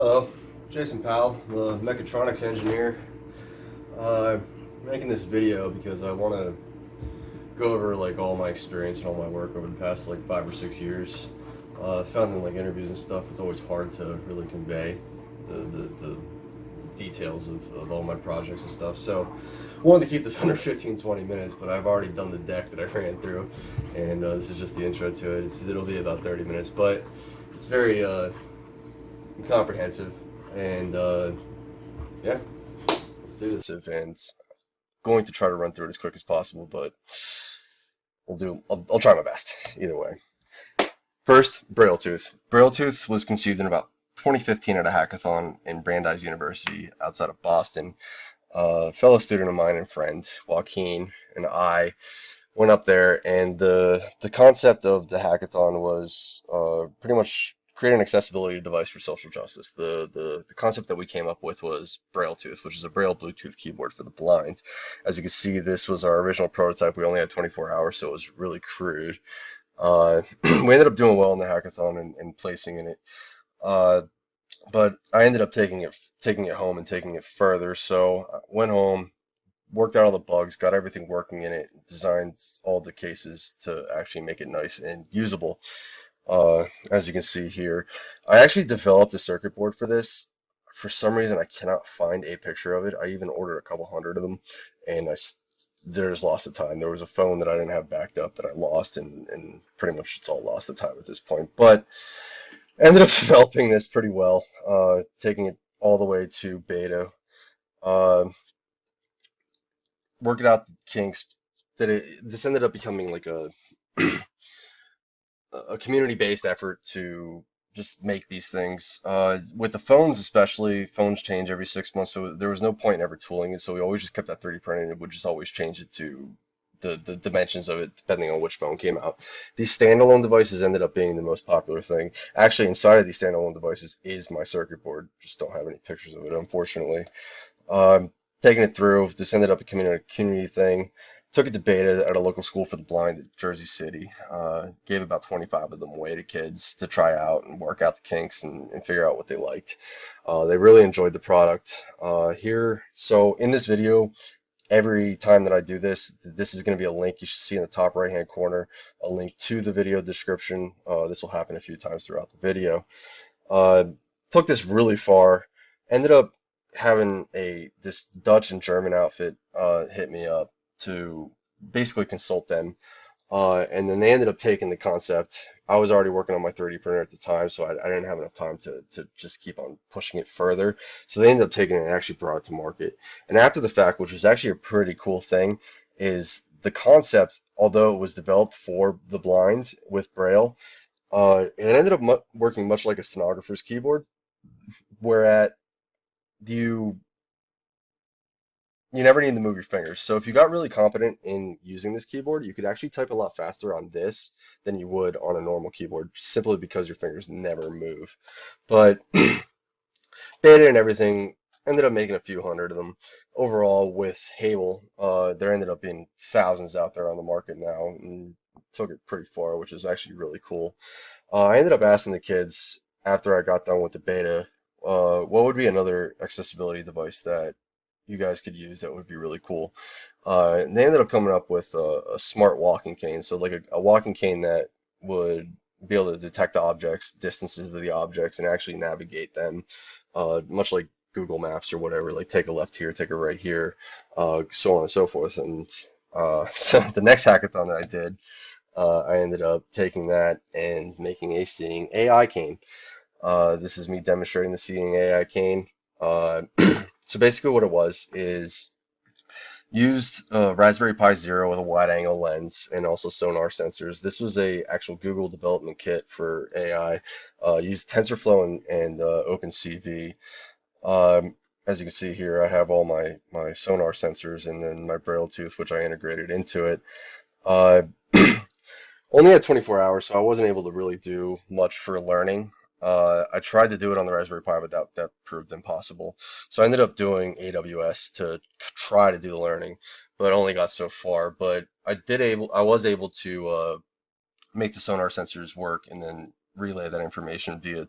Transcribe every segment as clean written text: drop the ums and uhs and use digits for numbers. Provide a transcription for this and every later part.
Hello, Jason Powell, the mechatronics engineer. Uh, Making this video because I want to go over like all my experience and all my work over the past like 5 or 6 years. Found in like interviews and stuff, it's always hard to really convey the details of all my projects and stuff. So I wanted to keep this under 15-20 minutes, but I've already done the deck that I ran through, and this is just the intro to it. It'll be about 30 minutes, but it's very comprehensive, and yeah, let's do this. And going to try to run through it as quick as possible, but I'll try my best either way. First, Braille Tooth. Braille Tooth was conceived in about 2015 at a hackathon in Brandeis University outside of Boston. A fellow student of mine and friend, Joaquin, and I went up there, and the concept of the hackathon was pretty much create an accessibility device for social justice. The concept that we came up with was Braille Tooth, which is a Braille Bluetooth keyboard for the blind. As you can see, this was our original prototype. We only had 24 hours, so it was really crude. We ended up doing well in the hackathon and placing in it. Uh, but I ended up taking it home and taking it further. So I went home, worked out all the bugs, got everything working in it, designed all the cases to actually make it nice and usable. As you can see here, I actually developed a circuit board for this. For some reason, I cannot find a picture of it. I even ordered a couple hundred of them, and there's lost of time. There was a phone that I didn't have backed up that I lost, and pretty much it's all lost of time at this point. But I ended up developing this pretty well, taking it all the way to beta, uh, working out the kinks. This ended up becoming like a community-based effort to just make these things. With the phones especially, phones change every 6 months, so there was no point in ever tooling it, so we always just kept that 3D printing and would just always change it to the dimensions of it depending on which phone came out. These standalone devices ended up being the most popular thing. Actually, inside of these standalone devices is my circuit board. Just don't have any pictures of it, unfortunately. Um, Taking it through, this ended up becoming a community thing. Took it to beta at a local school for the blind at Jersey City. Gave about 25 of them away to kids to try out and work out the kinks and figure out what they liked. They really enjoyed the product. So in this video, every time that I do this, this is going to be a link you should see in the top right hand corner, a link to the video description. This will happen a few times throughout the video. Uh, Took this really far. Ended up having this Dutch and German outfit hit me up to basically consult them. And then they ended up taking the concept. I was already working on my 3D printer at the time, so I didn't have enough time to just keep on pushing it further. So they ended up taking it and actually brought it to market. And after the fact, which was actually a pretty cool thing, is the concept, although it was developed for the blind with Braille, it ended up working much like a stenographer's keyboard, where you you never need to move your fingers. So if you got really competent in using this keyboard, you could actually type a lot faster on this than you would on a normal keyboard, simply because your fingers never move. But beta and everything ended up making a few hundred of them. Overall, with Hable, there ended up being thousands out there on the market now, and took it pretty far, which is actually really cool. I ended up asking the kids after I got done with the beta, what would be another accessibility device that you guys could use that would be really cool. And they ended up coming up with a smart walking cane, so like a walking cane that would be able to detect the objects, distances of the objects, and actually navigate them, much like Google Maps or whatever. Like take a left here, take a right here, so on and so forth. And so the next hackathon that I did, I ended up taking that and making a seeing AI cane. This is me demonstrating the seeing AI cane. Uh, so basically what it was is used Raspberry Pi Zero with a wide angle lens and also sonar sensors. This was a actual Google development kit for AI. Used TensorFlow and OpenCV. As you can see here, I have all my sonar sensors and then my Braille tooth, which I integrated into it. Uh, Only had 24 hours, so I wasn't able to really do much for learning. I tried to do it on the Raspberry Pi, but that proved impossible. So I ended up doing AWS to try to do the learning, but only got so far. But I was able to make the sonar sensors work and then relay that information via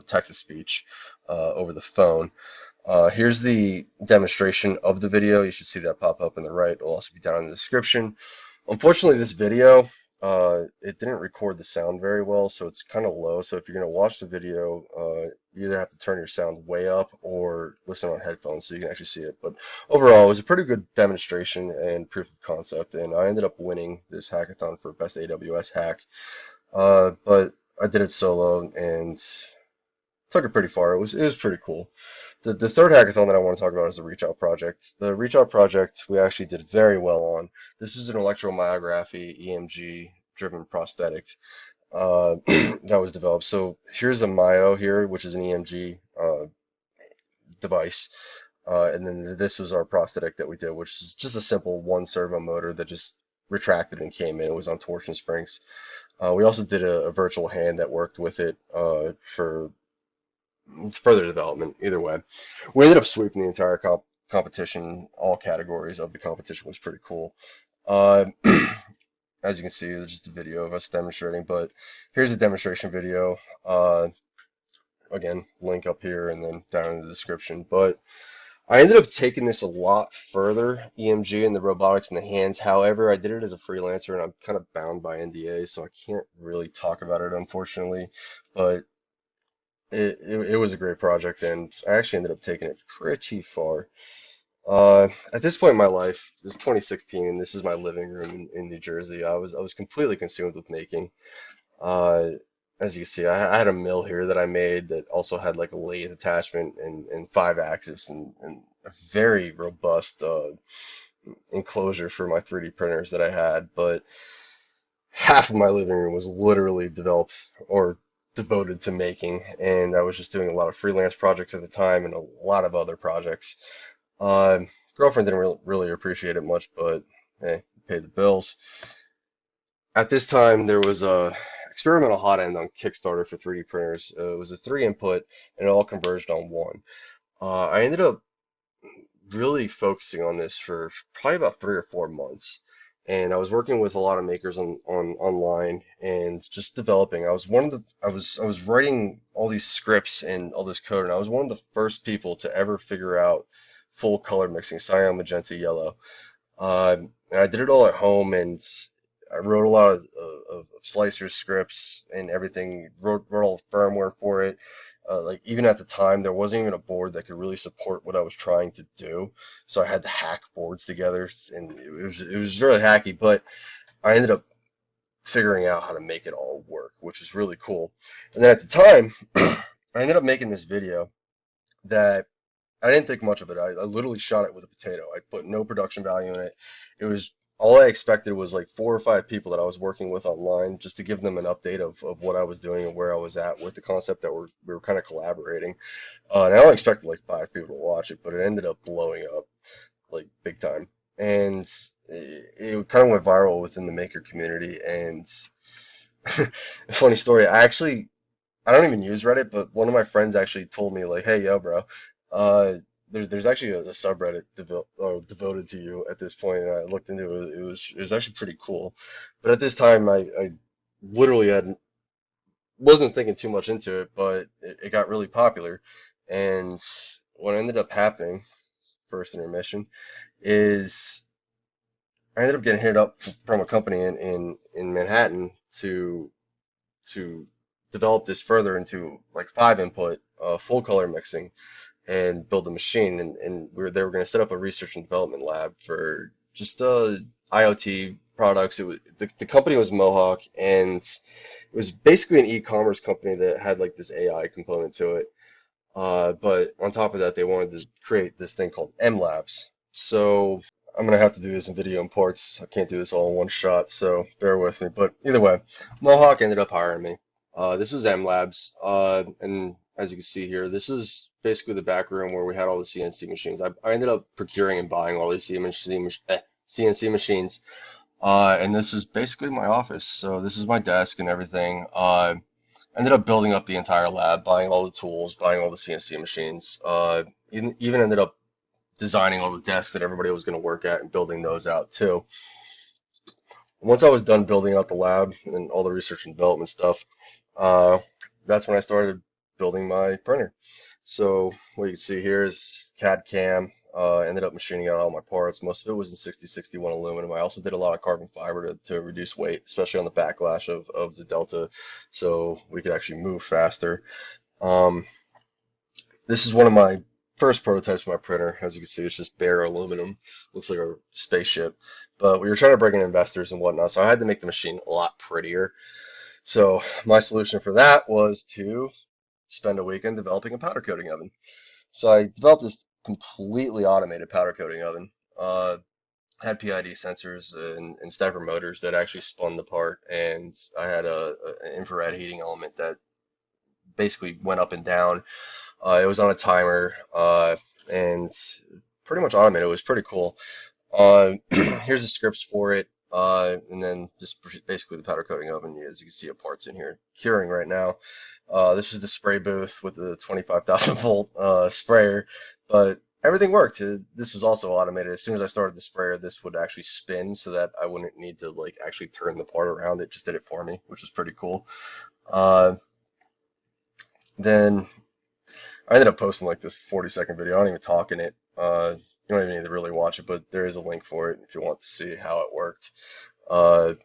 text-to-speech over the phone. Here's the demonstration of the video. You should see that pop up on the right. It'll also be down in the description. Unfortunately, this video, it didn't record the sound very well, so it's kind of low. So if you're going to watch the video, you either have to turn your sound way up or listen on headphones so you can actually see it. But overall, it was a pretty good demonstration and proof of concept, and I ended up winning this hackathon for Best AWS Hack. But I did it solo and took it pretty far. It was pretty cool. The third hackathon that I want to talk about is the Reach Out project. The Reach Out project we actually did very well on. This is an electromyography EMG driven prosthetic that was developed. So here's a Myo here, which is an EMG device. And then this was our prosthetic that we did, which is just a simple one servo motor that just retracted and came in. It was on torsion springs. We also did a virtual hand that worked with it for further development. Either way, we ended up sweeping the entire competition. All categories of the competition was pretty cool. Uh, as you can see, there's just a video of us demonstrating, but here's a demonstration video. Again, link up here and then down in the description. But I ended up taking this a lot further, EMG and the robotics in the hands. However, I did it as a freelancer and I'm kind of bound by NDA, so I can't really talk about it, unfortunately. But it was a great project, and I actually ended up taking it pretty far. At this point in my life, it was 2016, and this is my living room in New Jersey. I was completely consumed with making. Uh, as you can see, I had a mill here that I made that also had like a lathe attachment and 5-axis and a very robust enclosure for my 3D printers that I had. But half of my living room was literally developed or devoted to making, and I was just doing a lot of freelance projects at the time and a lot of other projects. Girlfriend didn't really appreciate it much, but hey, paid the bills. At this time, there was a experimental hot end on Kickstarter for 3D printers. It was a 3 input, and it all converged on one. I ended up really focusing on this for probably about 3 or 4 months. And I was working with a lot of makers on online and just developing. I was writing all these scripts and all this code, and I was one of the first people to ever figure out full color mixing, cyan, magenta, yellow. And I did it all at home, and I wrote a lot of slicer scripts and everything. Wrote all the firmware for it. Like even at the time, there wasn't even a board that could really support what I was trying to do, so I had to hack boards together, and it was really hacky. But I ended up figuring out how to make it all work, which was really cool. And then at the time, I ended up making this video that I didn't think much of it. I literally shot it with a potato. I put no production value in it. It was all I expected was like 4 or 5 people that I was working with online just to give them an update of what I was doing and where I was at with the concept that we were kind of collaborating. And I only expected like 5 people to watch it, but it ended up blowing up like big time. And it kind of went viral within the maker community. And funny story, I don't even use Reddit, but one of my friends actually told me like, "Hey, yo, bro, uh, there's actually a subreddit devoted to you at this point." And I looked into it. It was actually pretty cool. But at this time, I literally hadn't wasn't thinking too much into it, but it got really popular. And what ended up happening, first intermission, is I ended up getting hit up from a company in Manhattan to develop this further into like 5 input full color mixing and build a machine, and they were going to set up a research and development lab for just IoT products. The company was Mohawk, and it was basically an e-commerce company that had like this AI component to it. But on top of that, they wanted to create this thing called M Labs. So I'm gonna have to do this in video in parts. I can't do this all in one shot, so bear with me. But either way, Mohawk ended up hiring me. This was M Labs, and as you can see here, this was basically the back room where we had all the CNC machines. I ended up procuring and buying all these CNC machines, and this is basically my office. So this is my desk and everything. Ended up building up the entire lab, buying all the tools, buying all the CNC machines. Even ended up designing all the desks that everybody was going to work at and building those out too. Once I was done building out the lab and all the research and development stuff, uh, that's when I started building my printer. So what you can see here is CAD CAM. Ended up machining out all my parts. Most of it was in 6061 aluminum. I also did a lot of carbon fiber to reduce weight, especially on the backlash of the Delta, so we could actually move faster. Um, this is one of my first prototypes of my printer. As you can see, it's just bare aluminum. Looks like a spaceship. But we were trying to bring in investors and whatnot, so I had to make the machine a lot prettier. So my solution for that was to spend a weekend developing a powder coating oven. So I developed this completely automated powder coating oven. Had PID sensors and stepper motors that actually spun the part, and I had an infrared heating element that basically went up and down. It was on a timer, and pretty much automated. It was pretty cool. Here's the scripts for it, and then just basically the powder coating oven. As you can see, parts in here curing right now. This is the spray booth with the 25,000 volt sprayer, but everything worked. This was also automated. As soon as I started the sprayer, this would actually spin so that I wouldn't need to like actually turn the part around. It just did it for me, which was pretty cool. Uh, then I ended up posting like this 40-second video. I don't even talk in it. You don't even need to really watch it, but there is a link for it if you want to see how it worked. It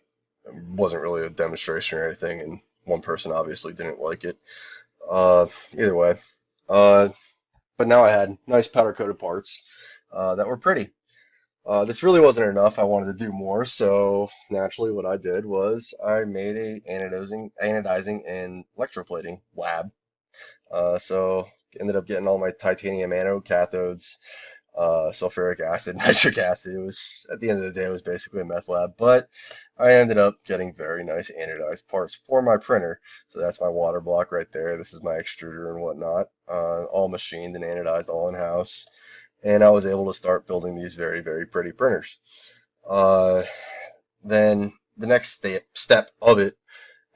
wasn't really a demonstration or anything, and one person obviously didn't like it. Either way. Uh, but now I had nice powder coated parts that were pretty. This really wasn't enough. I wanted to do more, so naturally what I did was I made a anodizing and electroplating lab. So ended up getting all my titanium anode cathodes, sulfuric acid, nitric acid. It was, at the end of the day, it was basically a meth lab, but I ended up getting very nice anodized parts for my printer. So that's my water block right there. This is my extruder and whatnot, all machined and anodized, all in-house. And I was able to start building these very, very pretty printers. Uh, then the next step of it,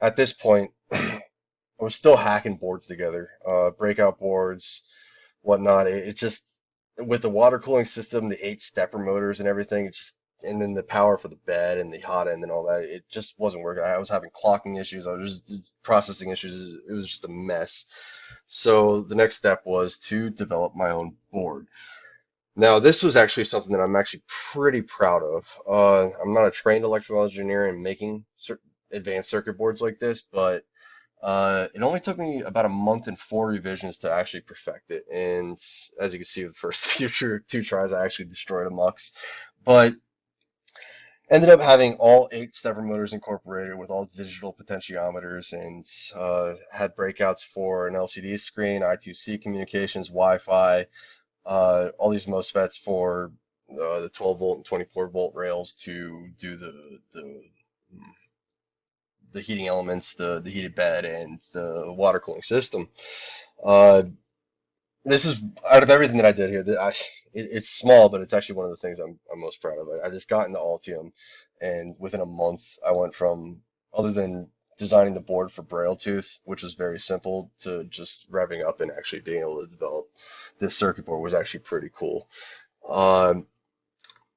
at this point, I was still hacking boards together, breakout boards, whatnot. It just, with the water cooling system, the 8 stepper motors and everything, it just, and then the power for the bed and the hot end and all that, it just wasn't working. I was having clocking issues. I was just processing issues. It was just a mess. So the next step was to develop my own board. Now, this was actually something that I'm actually pretty proud of. I'm not a trained electrical engineer in making advanced circuit boards like this, but it only took me about a month and 4 revisions to actually perfect it. And as you can see, the first two tries, I actually destroyed a mux. But ended up having all 8 stepper motors incorporated with all digital potentiometers, and had breakouts for an LCD screen, I2C communications, Wi-Fi, all these MOSFETs for the 12 volt and 24 volt rails to do the heating elements, the heated bed, and the water cooling system. Uh, this is, out of everything that I did here, it's small, but it's actually one of the things I'm most proud of. I just got into Altium, and within a month, I went from, other than designing the board for Braille Tooth, which was very simple, to just revving up and actually being able to develop this circuit board was actually pretty cool. Um,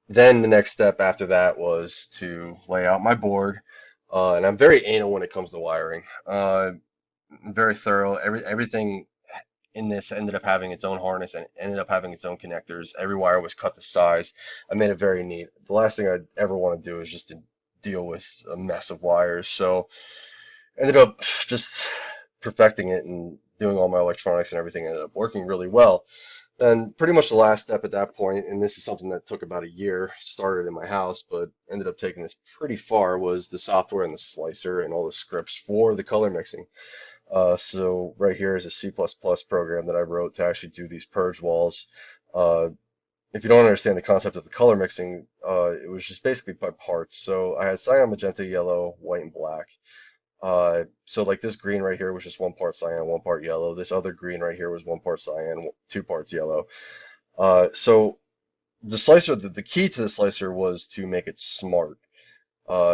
then the next step after that was to lay out my board, and I'm very anal when it comes to wiring. Very thorough. Everything in this ended up having its own harness and ended up having its own connectors. Every wire was cut to size. I made it very neat. The last thing I'd ever want to do is just to deal with a mess of wires. So ended up just perfecting it, and doing all my electronics and everything ended up working really well. Then pretty much the last step at that point, and this is something that took about a year, started in my house, but ended up taking this pretty far, was the software and the slicer and all the scripts for the color mixing. So right here is a C++ program that I wrote to actually do these purge walls. If you don't understand the concept of the color mixing, it was just basically by parts. So I had cyan, magenta, yellow, white, and black. So like this green right here was just 1 part cyan, 1 part yellow. This other green right here was 1 part cyan, 2 parts yellow. So the slicer, the key to the slicer was to make it smart.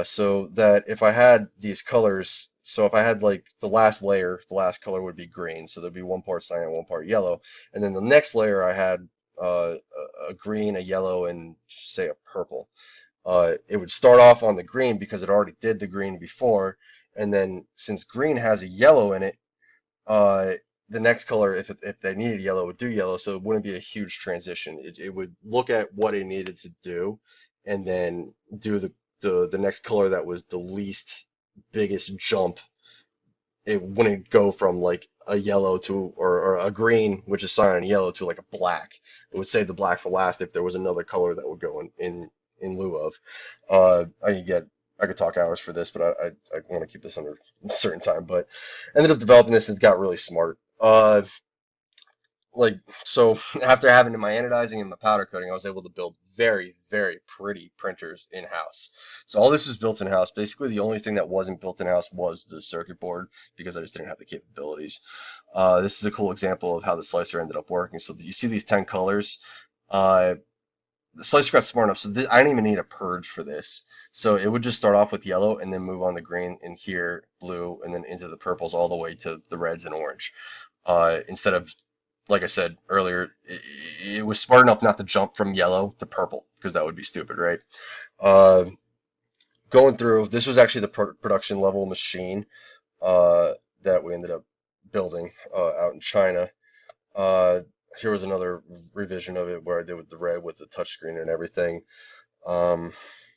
So that if I had these colors, so if I had like the last layer, the last color would be green, so there'd be 1 part cyan, 1 part yellow, and then the next layer I had a green, a yellow, and say a purple. It would start off on the green because it already did the green before, and then since green has a yellow in it, uh, the next color, if they needed yellow, would do yellow, so it wouldn't be a huge transition. It would look at what it needed to do, and then do the next color that was the least biggest jump. It wouldn't go from like a yellow to or a green, which is cyan and yellow, to like a black. It would save the black for last if there was another color that would go in lieu of. I could talk hours for this, but I want to keep this under a certain time. But ended up developing this and got really smart. Like so after having my anodizing and my powder coating, I was able to build very, very pretty printers in-house. So all this was built in-house. Basically, the only thing that wasn't built in-house was the circuit board because I just didn't have the capabilities. This is a cool example of how the slicer ended up working. So you see these 10 colors. Uh, the slicer got smart enough, so I didn't even need a purge for this. So it would just start off with yellow and then move on to green and here blue and then into the purples all the way to the reds and orange. Instead of, like I said earlier, it was smart enough not to jump from yellow to purple because that would be stupid, right? Uh, Going through, this was actually the production level machine uh, that we ended up building out in China. Uh, Here was another revision of it where I did with the red with the touchscreen and everything. Um,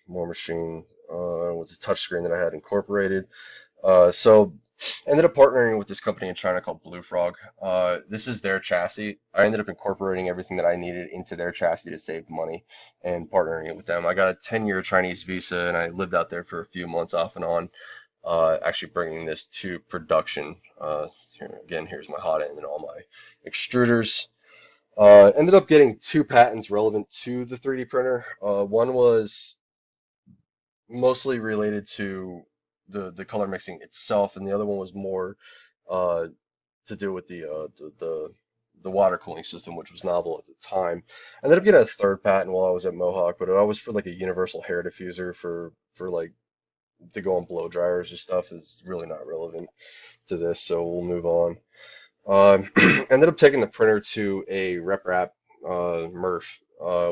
More machine with the touchscreen that I had incorporated. So ended up partnering with this company in China called Blue Frog. This is their chassis. I ended up incorporating everything that I needed into their chassis to save money and partnering it with them. I got a 10-year Chinese visa and I lived out there for a few months off and on, actually bringing this to production. Here's my hot end and all my extruders. Ended up getting two patents relevant to the 3D printer. One was mostly related to the color mixing itself, and the other one was more uh, to do with the water cooling system, which was novel at the time. I ended up getting a third patent while I was at Mohawk, but I was for like a universal hair diffuser for like to go on blow dryers or stuff is really not relevant to this, so we'll move on. Ended up taking the printer to a RepRap Murph,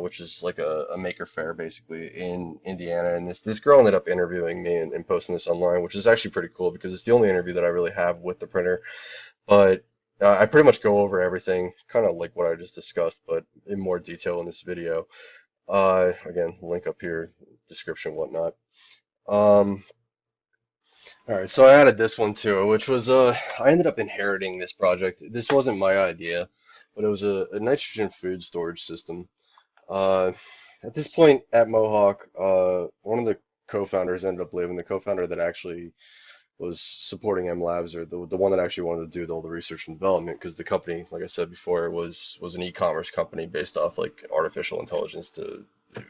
which is like a maker fair basically in Indiana. And this girl ended up interviewing me and posting this online, which is actually pretty cool because it's the only interview that I really have with the printer. But I pretty much go over everything, kind of like what I just discussed, but in more detail in this video. Again, link up here, description, whatnot. Um, all right, so I added this one too, which was I ended up inheriting this project. This wasn't my idea, but it was a nitrogen food storage system. Uh, at this point at Mohawk, one of the co-founders ended up leaving. The co-founder that actually was supporting M Labs, or the one that actually wanted to do all the research and development, because the company, like I said before, was an e-commerce company based off like artificial intelligence.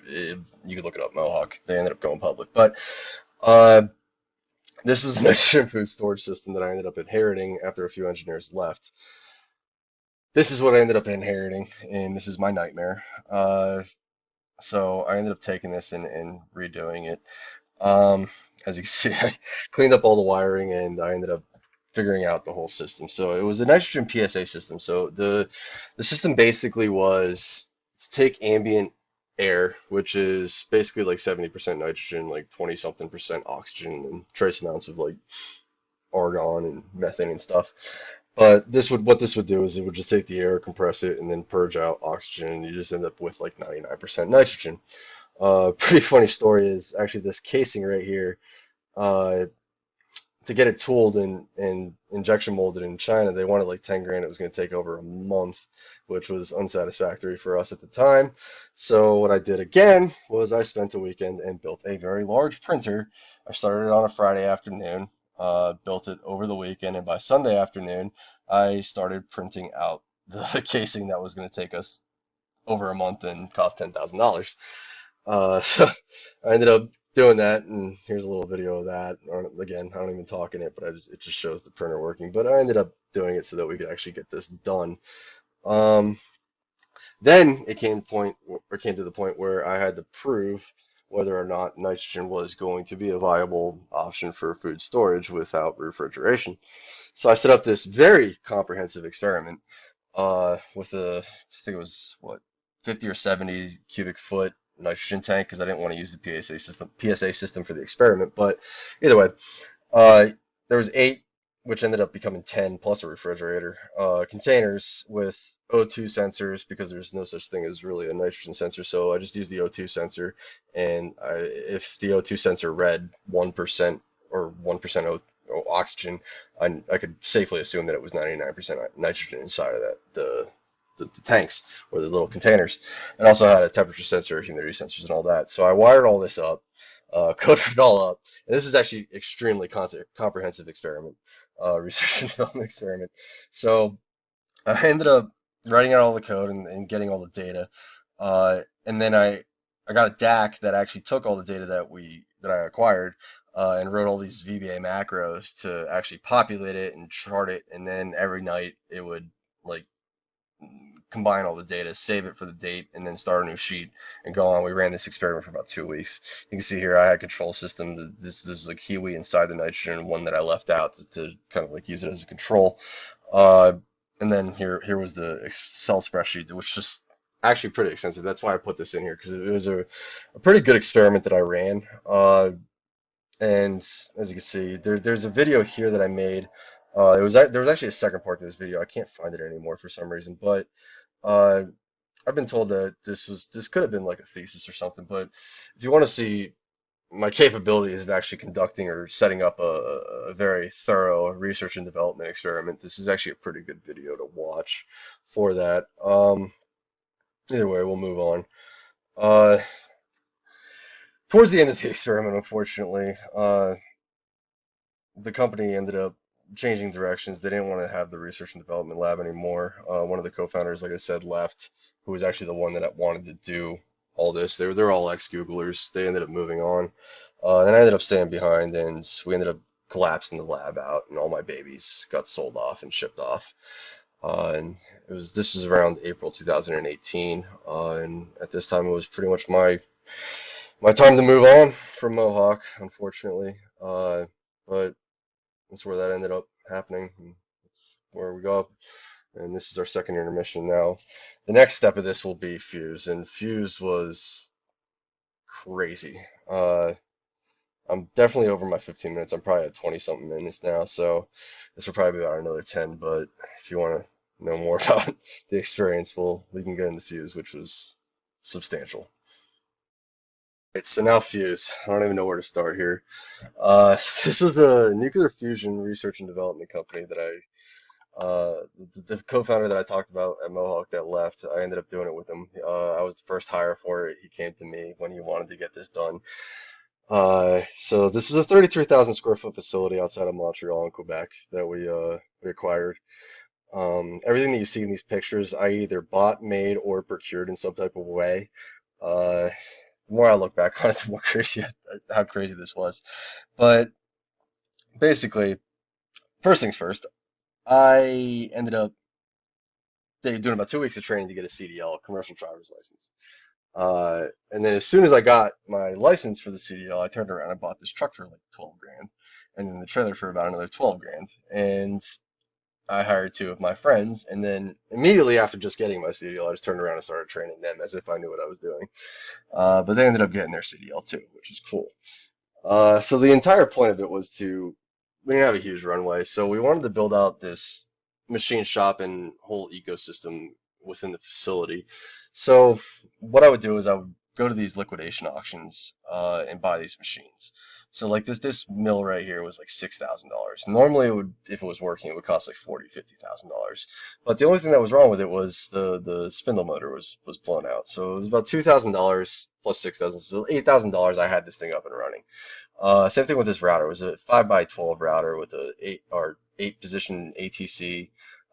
You could look it up, Mohawk. They ended up going public, but. Uh, this was a nitrogen food storage system that I ended up inheriting after a few engineers left. This is what I ended up inheriting, and this is my nightmare. So I ended up taking this and redoing it. As you can see, I cleaned up all the wiring and I ended up figuring out the whole system. So it was a nitrogen PSA system. So the system basically was to take ambient air, which is basically like 70% nitrogen, like 20 something percent oxygen, and trace amounts of like argon and methane and stuff. But what this would do is it would just take the air, compress it, and then purge out oxygen, and you just end up with like 99% nitrogen. Pretty funny story is actually this casing right here. Uh, to get it tooled and injection molded in China, they wanted like 10 grand. It was going to take over a month, which was unsatisfactory for us at the time. So what I did again was I spent a weekend and built a very large printer. I started on a Friday afternoon, built it over the weekend, and by Sunday afternoon, I started printing out the casing that was going to take us over a month and cost $10,000. So I ended up doing that, and here's a little video of that. Again, I don't even talk in it, but it just shows the printer working. But I ended up doing it so that we could actually get this done. Um, then it came to the point where I had to prove whether or not nitrogen was going to be a viable option for food storage without refrigeration. So I set up this very comprehensive experiment with I think it was what 50 or 70 cubic foot nitrogen tank because I didn't want to use the PSA system for the experiment. But either way, uh, there was 8 which ended up becoming 10 plus a refrigerator, containers with O2 sensors because there's no such thing as really a nitrogen sensor. So I just used the O2 sensor, and if the O2 sensor read 1% or 1% oxygen, I could safely assume that it was 99% nitrogen inside of that the tanks or the little containers. It also had a temperature sensor, humidity sensors, and all that. So I wired all this up, coded it all up, and this is actually extremely comprehensive experiment, research and development experiment. So I ended up writing out all the code and getting all the data, and then I got a DAC that actually took all the data that I acquired, and wrote all these VBA macros to actually populate it and chart it, and then every night it would like combine all the data, save it for the date, and then start a new sheet and go on. We ran this experiment for about 2 weeks. You can see here I had control system. This is a Kiwi inside the nitrogen, one that I left out to kind of like use it as a control. Uh, and then here was the Excel spreadsheet, which was actually pretty extensive. That's why I put this in here because it was a pretty good experiment that I ran. And as you can see, there's a video here that I made. There was actually a second part to this video. I can't find it anymore for some reason, but uh, I've been told that this could have been like a thesis or something. But if you want to see my capabilities of actually conducting or setting up a very thorough research and development experiment, this is actually a pretty good video to watch for that. Either way, we'll move on. Uh, Towards the end of the experiment, unfortunately, the company ended up changing directions. They didn't want to have the research and development lab anymore. One of the co-founders, like I said, left, who was actually the one that wanted to do all this. They're all ex-Googlers. They ended up moving on, and I ended up staying behind, and we ended up collapsing the lab out, and all my babies got sold off and shipped off. And this was around April 2018, and at this time it was pretty much my time to move on from Mohawk, unfortunately. But that's where that ended up happening. And that's where we go up. And this is our second intermission now. The next step of this will be Fuse, and Fuse was crazy. I'm definitely over my 15 minutes. I'm probably at 20 something minutes now, so this will probably be about another 10. But if you want to know more about the experience, we can get into Fuse, which was substantial. Right, so now Fuse. I don't even know where to start here. So this was a nuclear fusion research and development company that the co-founder that I talked about at Mohawk that left, I ended up doing it with him. I was the first hire for it. He came to me when he wanted to get this done. So this was a 33,000 square foot facility outside of Montreal in Quebec that we acquired. Everything that you see in these pictures, I either bought, made, or procured in some type of way. Uh, the more I look back on it, the more crazy how crazy this was. But basically, first things first, I ended up doing about 2 weeks of training to get a CDL, commercial driver's license. And then as soon as I got my license for the CDL, I turned around and bought this truck for like 12 grand, and then the trailer for about another 12 grand. And I hired two of my friends, and then immediately after just getting my CDL, I just turned around and started training them as if I knew what I was doing. But they ended up getting their CDL too, which is cool. So the entire point of it was we didn't have a huge runway, so we wanted to build out this machine shop and whole ecosystem within the facility. So what I would do is I would go to these liquidation auctions and buy these machines. So like this mill right here was like $6,000. Normally it would, if it was working, it would cost like $40,000, $50,000. But the only thing that was wrong with it was the spindle motor was blown out. So it was about $2,000 plus 6,000, so $8,000. I had this thing up and running. Same thing with this router. It was a 5x12 router with a 8 position ATC.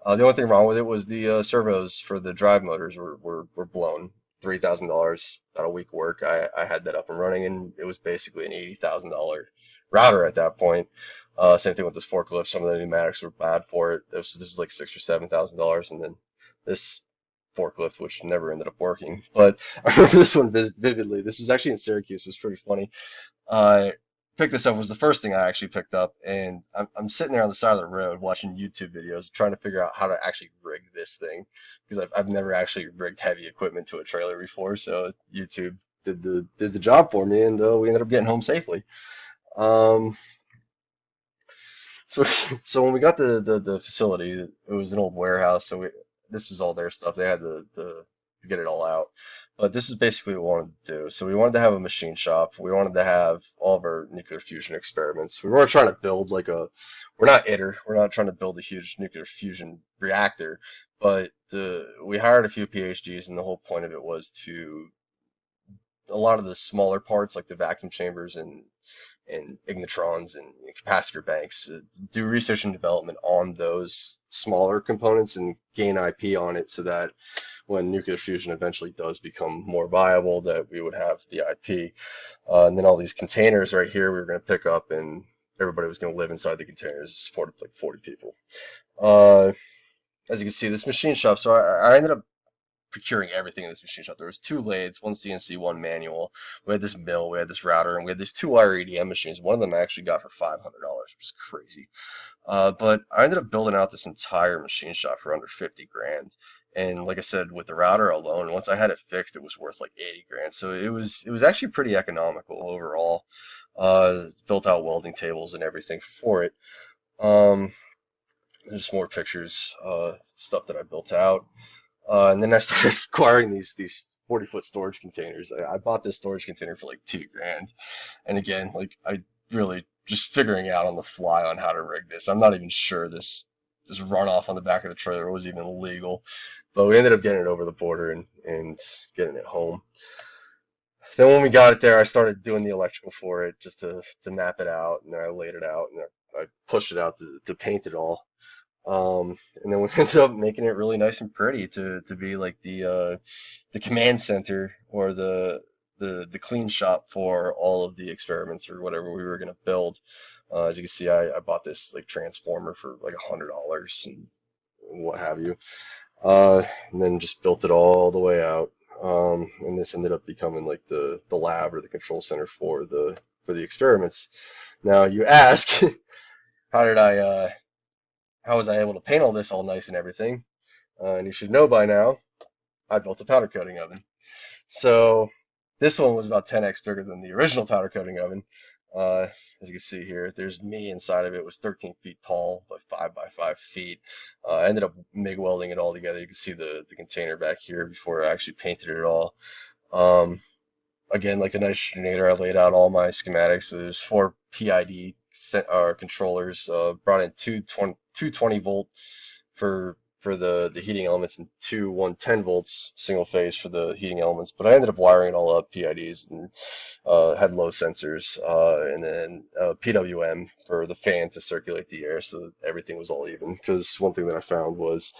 The only thing wrong with it was the servos for the drive motors were blown. $3,000 out a week work. I had that up and running, and it was basically an $80,000 router at that point. Same thing with this forklift. Some of the pneumatics were bad for it. This is like $6,000 or $7,000, and then this forklift, which never ended up working. But I remember this one vividly. This was actually in Syracuse. It was pretty funny. Uh, Picked this up was the first thing I actually picked up, and I'm sitting there on the side of the road watching YouTube videos, trying to figure out how to actually rig this thing because I've never actually rigged heavy equipment to a trailer before. So YouTube did the job for me, and we ended up getting home safely. Um, So so when we got the facility, it was an old warehouse, so this was all their stuff. They had to get it all out. But this is basically what we wanted to do. So we wanted to have a machine shop. We wanted to have all of our nuclear fusion experiments. We weren't trying to build like we're not ITER. We're not trying to build a huge nuclear fusion reactor. But we hired a few PhDs, and the whole point of it was to a lot of the smaller parts, like the vacuum chambers and ignitrons and capacitor banks, do research and development on those smaller components and gain IP on it so that when nuclear fusion eventually does become more viable, that we would have the IP. And then all these containers right here we were going to pick up, and everybody was going to live inside the containers. It supported like 40 people. Uh, as you can see, this machine shop, so I ended up procuring everything in this machine shop. There was two lathes, one CNC, one manual. We had this mill, we had this router, and we had these two-wire EDM machines. One of them I actually got for $500, which is crazy. But I ended up building out this entire machine shop for under 50 grand. And like I said, with the router alone, once I had it fixed, it was worth like 80 grand. So it was actually pretty economical overall. Built out welding tables and everything for it. Um, there's more pictures, stuff that I built out. And then I started acquiring these 40-foot storage containers. I bought this storage container for like 2 grand. And again, like I really just figuring out on the fly on how to rig this. I'm not even sure this runoff on the back of the trailer was even legal, but we ended up getting it over the border and getting it home. Then when we got it there, I started doing the electrical for it just to map it out, and then I laid it out and I pushed it out to paint it all. And then we ended up making it really nice and pretty to be like the command center or the clean shop for all of the experiments or whatever we were gonna build. As you can see, I bought this like transformer for like $100 and what have you. And then just built it all the way out. And this ended up becoming like the lab or the control center for the experiments. Now you ask, how did how was I able to paint all this all nice and everything? And you should know by now, I built a powder coating oven. So this one was about 10x bigger than the original powder coating oven. As you can see here, there's me inside of it. It was 13 feet tall by 5 by 5 feet. I ended up MIG welding it all together. You can see the container back here before I actually painted it all. Um, Again, like the nitrogenator, I laid out all my schematics. So there's 4 PID controllers. Brought in two 20 volt for the heating elements and two 110 volts single phase for the heating elements. But I ended up wiring it all up PIDs and had low sensors and then PWM for the fan to circulate the air so that everything was all even. Because one thing that I found was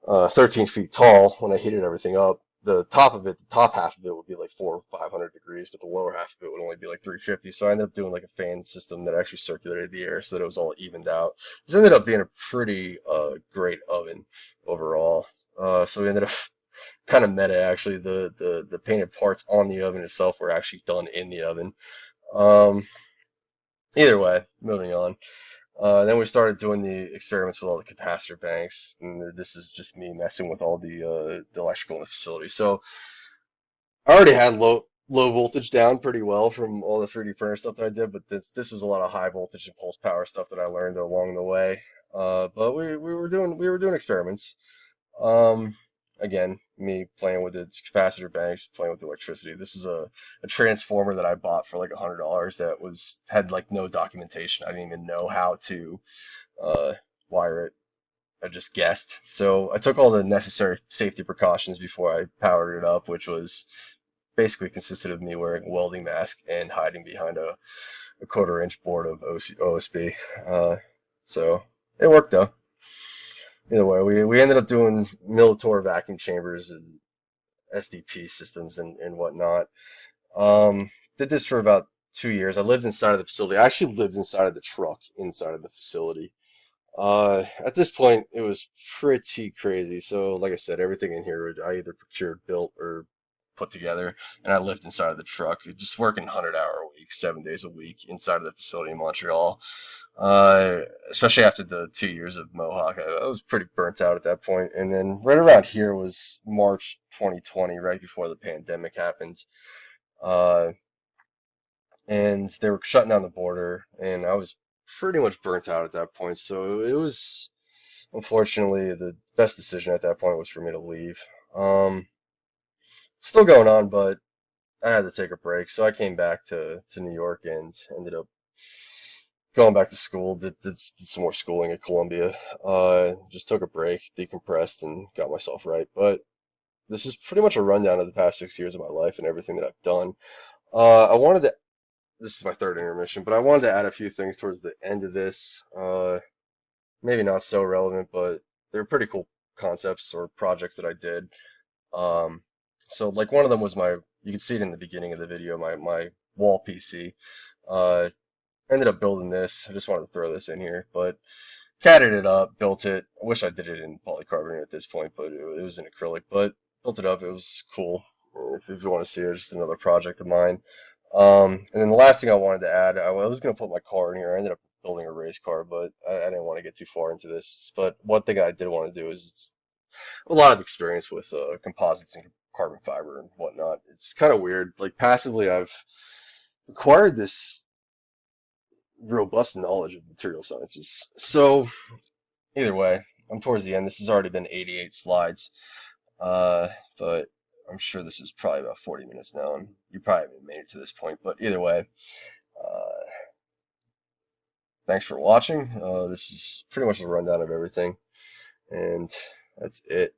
13 feet tall, when I heated everything up, the top of it, the top half of it would be like 400 or 500 degrees, but the lower half of it would only be like 350. So I ended up doing like a fan system that actually circulated the air so that it was all evened out. This ended up being a pretty great oven overall. So we ended up kind of meta actually. The painted parts on the oven itself were actually done in the oven. Um, Either way, moving on. Then we started doing the experiments with all the capacitor banks, and this is just me messing with all the electrical in the facility. So I already had low voltage down pretty well from all the 3D printer stuff that I did, but this was a lot of high voltage and pulse power stuff that I learned along the way. But we were doing experiments. Um, Again, me playing with the capacitor banks, playing with the electricity. This is a transformer that I bought for like $100 that had like no documentation. I didn't even know how to uh, wire it. I just guessed. So I took all the necessary safety precautions before I powered it up, which was basically consisted of me wearing a welding mask and hiding behind a quarter-inch board of OSB. So it worked though. Either way, we ended up doing Militor vacuum chambers and SDP systems and whatnot. Did this for about 2 years. I lived inside of the facility. I actually lived inside of the truck inside of the facility. At this point, it was pretty crazy. So, like I said, everything in here I either procured, built, or put together, and I lived inside of the truck, just working 100-hour weeks, 7 days a week inside of the facility in Montreal. Especially after the 2 years of Mohawk, I was pretty burnt out at that point. And then right around here was March 2020, right before the pandemic happened. Uh, and they were shutting down the border, and I was pretty much burnt out at that point. So it was unfortunately the best decision at that point was for me to leave. Um, Still going on, but I had to take a break. So I came back to New York and ended up going back to school. Did some more schooling at Columbia. Just took a break, decompressed, and got myself right. But this is pretty much a rundown of the past 6 years of my life and everything that I've done. I wanted to. This is my third intermission, but I wanted to add a few things towards the end of this. Maybe not so relevant, but they're pretty cool concepts or projects that I did. Um, so like one of them was you can see it in the beginning of the video, my wall PC. Uh, Ended up building this. I just wanted to throw this in here, but catted it up, built it. I wish I did it in polycarbonate at this point, but it was in acrylic. But built it up. It was cool. If you want to see it, just another project of mine. And then the last thing I wanted to add, I was going to put my car in here. I ended up building a race car, but I didn't want to get too far into this. But one thing I did want to do is it's a lot of experience with composites and carbon fiber and whatnot. It's kind of weird. Like passively, I've acquired this robust knowledge of material sciences. So either way, I'm towards the end. This has already been 88 slides, uh, but I'm sure this is probably about 40 minutes now, and you probably haven't made it to this point. But either way, uh, thanks for watching. This is pretty much a rundown of everything, and that's it.